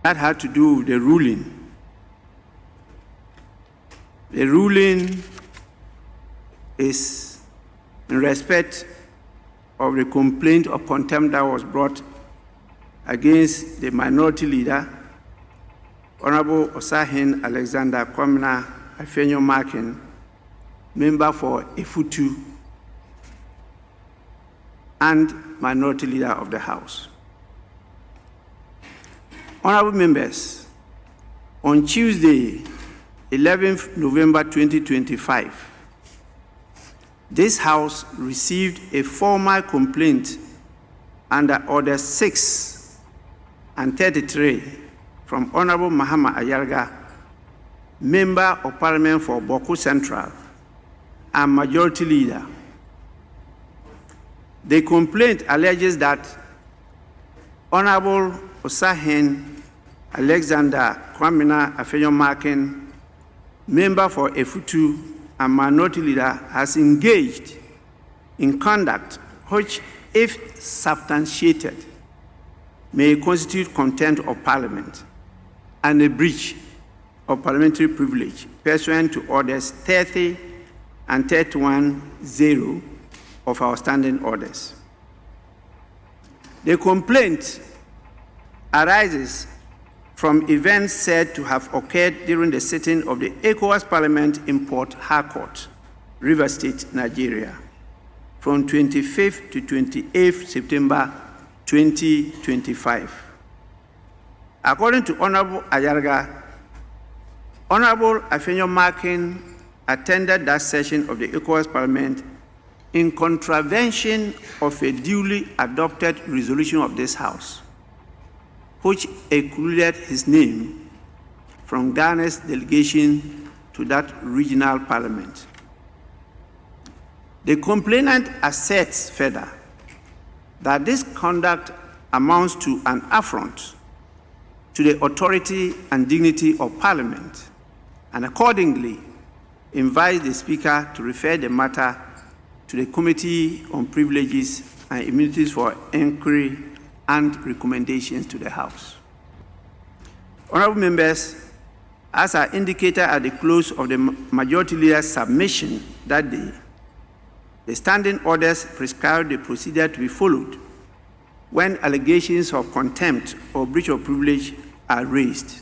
that had to do with the ruling. The ruling is in respect of the complaint of contempt that was brought against the minority leader, Honorable Osahin Alexander Kwamina Afenyo Markins, member for Efutu and minority leader of the House. Honorable members, on Tuesday, 11th November 2025, this House received a formal complaint under Order 6 and 33 from Honorable Mahama Ayarga, Member of Parliament for Boku Central and Majority Leader. The complaint alleges that Honorable Osahin Alexander Kwamina Afenyo Markins, Member for Efutu and minority leader, has engaged in conduct which, if substantiated, may constitute contempt of Parliament and a breach of parliamentary privilege pursuant to Orders 30 and 31-0 of our standing orders. The complaint arises from events said to have occurred during the sitting of the ECOWAS Parliament in Port Harcourt, Rivers State, Nigeria, from 25th to 28th September 2025. According to Honorable Ayarga, Honorable Afenyo Markins attended that session of the ECOWAS Parliament in contravention of a duly adopted resolution of this House, which excluded his name from Ghana's delegation to that regional parliament. The complainant asserts further that this conduct amounts to an affront to the authority and dignity of Parliament, and accordingly invites the Speaker to refer the matter to the Committee on Privileges and Immunities for inquiry and recommendations to the House. Honorable members, as I indicated at the close of the Majority Leader's submission that day, the standing orders prescribe the procedure to be followed when allegations of contempt or breach of privilege are raised.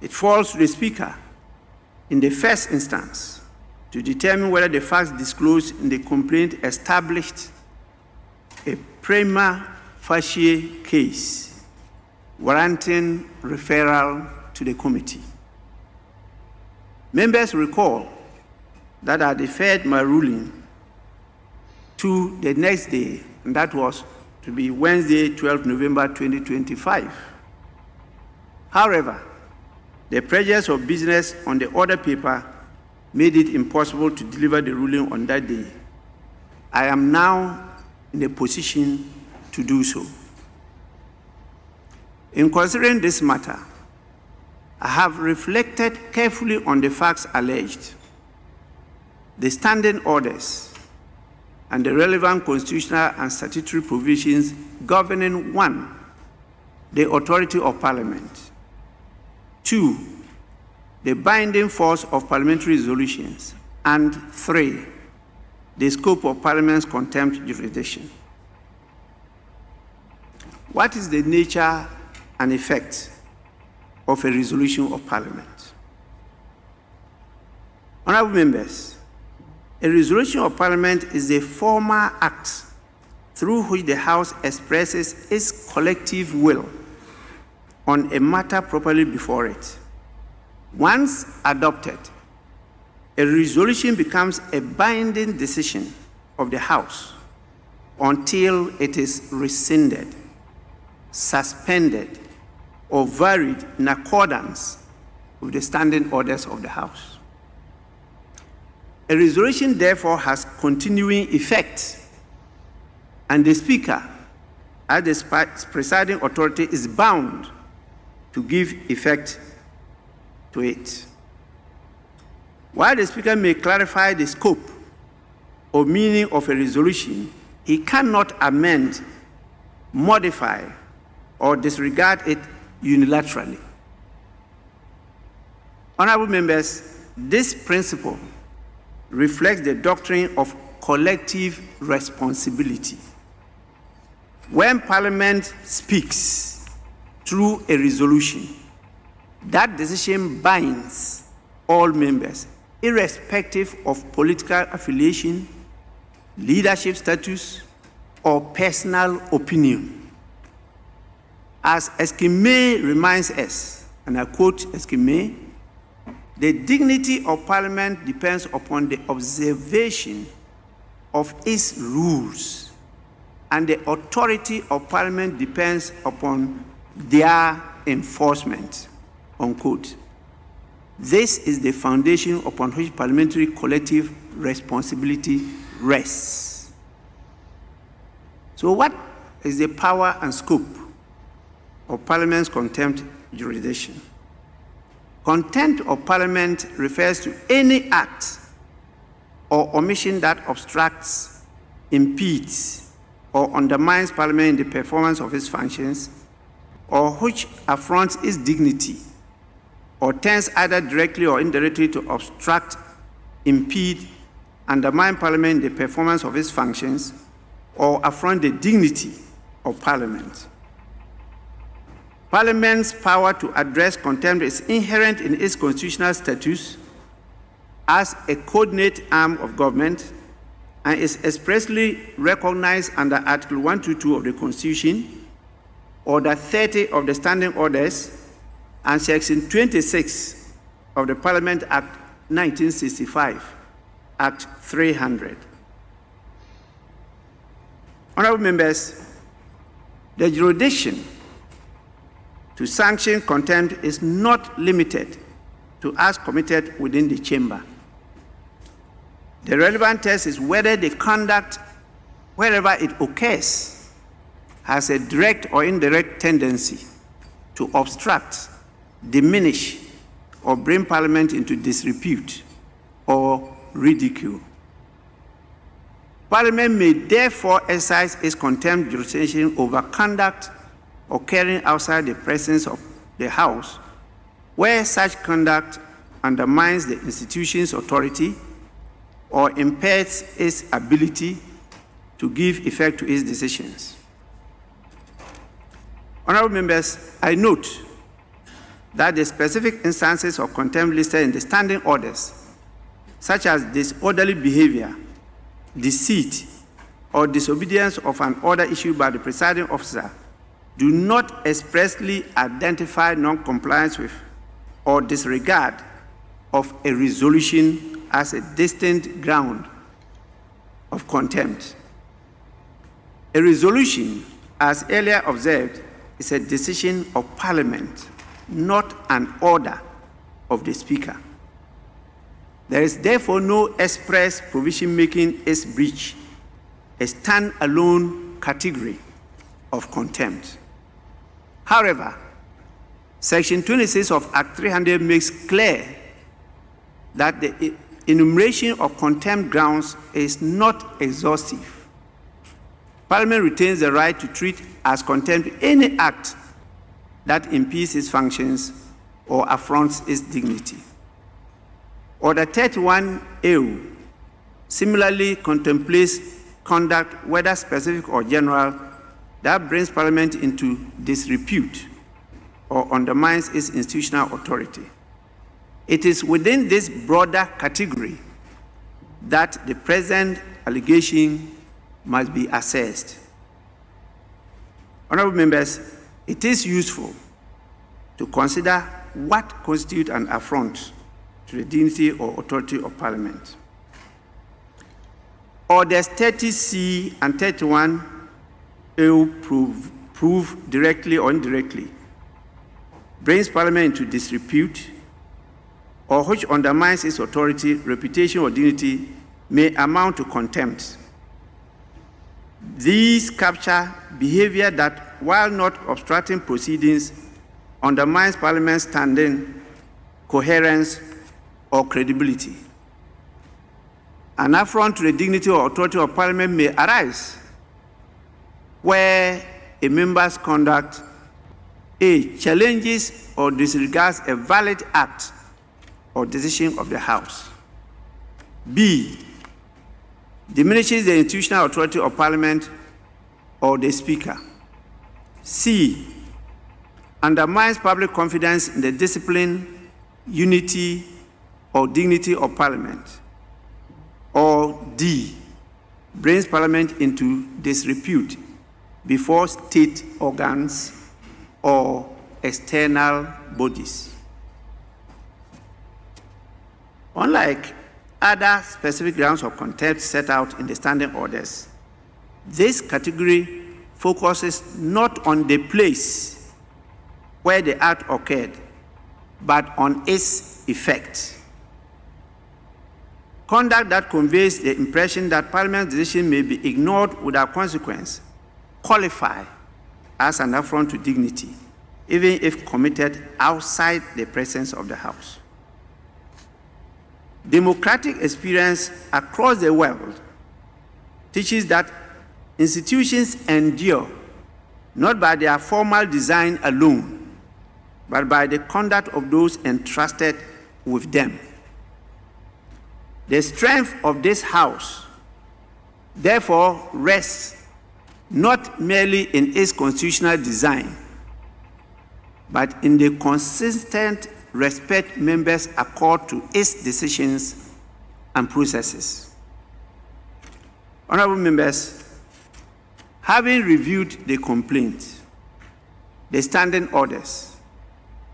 It falls to the Speaker, in the first instance, to determine whether the facts disclosed in the complaint established a prima facie case warranting referral to the committee. Members recall that I deferred my ruling to the next day, and that was to be Wednesday, 12 November 2025. However, the pressures of business on the order paper made it impossible to deliver the ruling on that day. I am now in a position to do so. In considering this matter, I have reflected carefully on the facts alleged, the standing orders, and the relevant constitutional and statutory provisions governing 1, the authority of Parliament, 2, the binding force of parliamentary resolutions, and 3, the scope of Parliament's contempt jurisdiction. What is the nature and effect of a resolution of Parliament? Honorable members, a resolution of Parliament is a formal act through which the House expresses its collective will on a matter properly before it. Once adopted, a resolution becomes a binding decision of the House until it is rescinded, suspended, or varied in accordance with the standing orders of the House. A resolution, therefore, has continuing effect, and the Speaker, as the presiding authority, is bound to give effect to it. While the Speaker may clarify the scope or meaning of a resolution, he cannot amend, modify, or disregard it unilaterally. Honorable members, this principle reflects the doctrine of collective responsibility. When Parliament speaks through a resolution, that decision binds all members, irrespective of political affiliation, leadership status, or personal opinion. As Eskime reminds us, and I quote Eskime, "The dignity of Parliament depends upon the observation of its rules, and the authority of Parliament depends upon their enforcement," unquote. This is the foundation upon which parliamentary collective responsibility rests. So what is the power and scope of Parliament's contempt jurisdiction? Contempt of Parliament refers to any act or omission that obstructs, impedes, or undermines Parliament in the performance of its functions, or which affronts its dignity, or tends either directly or indirectly to obstruct, impede, undermine Parliament in the performance of its functions, or affront the dignity of Parliament. Parliament's power to address contempt is inherent in its constitutional status as a coordinate arm of government and is expressly recognized under Article 122 of the Constitution, Order 30 of the Standing Orders, and Section 26 of the Parliament Act 1965, Act 300. Honorable members, the jurisdiction to sanction contempt is not limited to acts committed within the chamber. The relevant test is whether the conduct, wherever it occurs, has a direct or indirect tendency to obstruct, diminish, or bring Parliament into disrepute or ridicule. Parliament may therefore exercise its contempt jurisdiction over conduct occurring outside the presence of the House, where such conduct undermines the institution's authority or impairs its ability to give effect to its decisions. Honorable members, I note that the specific instances of contempt listed in the standing orders, such as disorderly behavior, deceit, or disobedience of an order issued by the presiding officer, do not expressly identify non-compliance with or disregard of a resolution as a distinct ground of contempt. A resolution, as earlier observed, is a decision of Parliament, not an order of the Speaker. There is therefore no express provision making its breach a stand-alone category of contempt. However, Section 26 of Act 300 makes clear that the enumeration of contempt grounds is not exhaustive. Parliament retains the right to treat as contempt any act that impedes its functions or affronts its dignity. Order 31A similarly contemplates conduct, whether specific or general, that brings Parliament into disrepute or undermines its institutional authority. It is within this broader category that the present allegation must be assessed. Honorable members, it is useful to consider what constitutes an affront to the dignity or authority of Parliament. Orders 30C and 31A prove directly or indirectly brings Parliament into disrepute or which undermines its authority, reputation, or dignity may amount to contempt. These capture behavior that, while not obstructing proceedings, undermines Parliament's standing, coherence, or credibility. An affront to the dignity or authority of Parliament may arise where a member's conduct A, challenges or disregards a valid act or decision of the House. B, diminishes the institutional authority of Parliament or the Speaker. C, undermines public confidence in the discipline, unity, or dignity of Parliament. Or D, brings Parliament into disrepute before state organs or external bodies. Unlike other specific grounds of contempt set out in the standing orders, this category focuses not on the place where the act occurred, but on its effect. Conduct that conveys the impression that Parliament's decision may be ignored without consequence qualify as an affront to dignity, even if committed outside the presence of the House. Democratic experience across the world teaches that institutions endure not by their formal design alone, but by the conduct of those entrusted with them. The strength of this House, therefore, rests not merely in its constitutional design, but in the consistent respect members accord to its decisions and processes. Honorable members, having reviewed the complaint, the standing orders,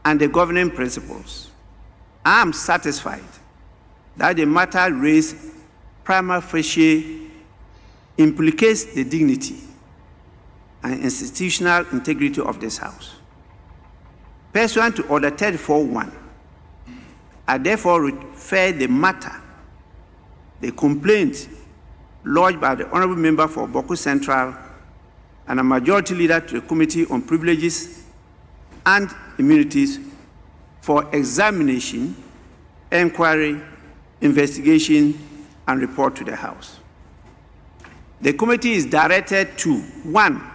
and the governing principles, I am satisfied that the matter raised prima facie implicates the dignity and institutional integrity of this House. Pursuant to Order 34.1, I therefore refer the matter, the complaint lodged by the Honorable Member for Bawku Central and a majority leader to the Committee on Privileges and Immunities for examination, inquiry, investigation, and report to the House. The committee is directed to 1.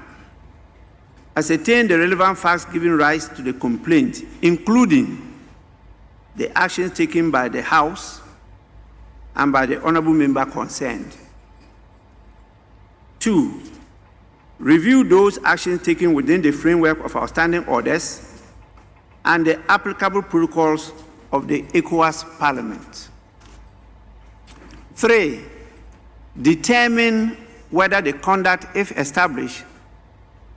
Ascertain the relevant facts giving rise to the complaint, including the actions taken by the House and by the Honorable Member concerned. 2. Review those actions taken within the framework of our standing orders and the applicable protocols of the ECOWAS Parliament. 3. Determine whether the conduct, if established,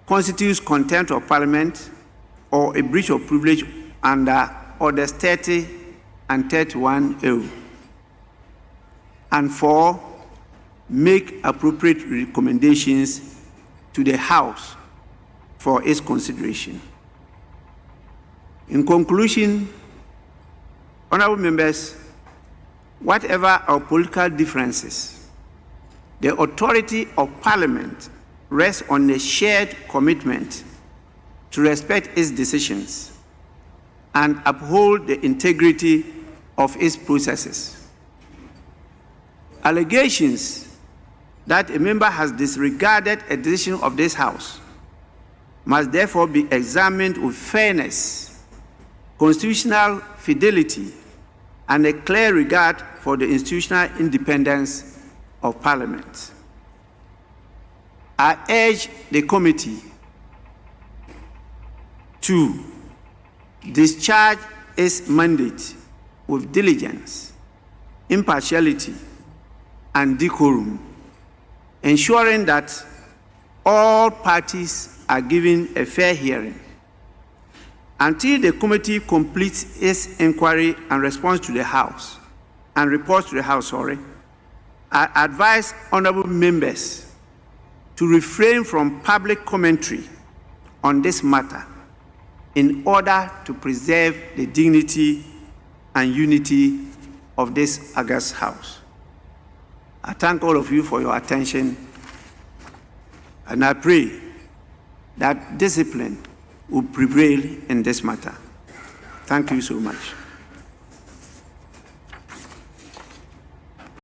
constitutes contempt of Parliament or a breach of privilege under Orders 30 and 31A. And 4. Make appropriate recommendations to the House for its consideration. In conclusion, honorable members, whatever our political differences, the authority of Parliament rests on a shared commitment to respect its decisions and uphold the integrity of its processes. Allegations that a member has disregarded a decision of this House must therefore be examined with fairness, constitutional fidelity, and a clear regard for the institutional independence of Parliament. I urge the committee to discharge its mandate with diligence, impartiality, and decorum, ensuring that all parties are given a fair hearing. Until the committee completes its inquiry and response to the House, and reports to the House, I advise honorable members to refrain from public commentary on this matter in order to preserve the dignity and unity of this august House. I thank all of you for your attention, and I pray that discipline will prevail in this matter. Thank you so much.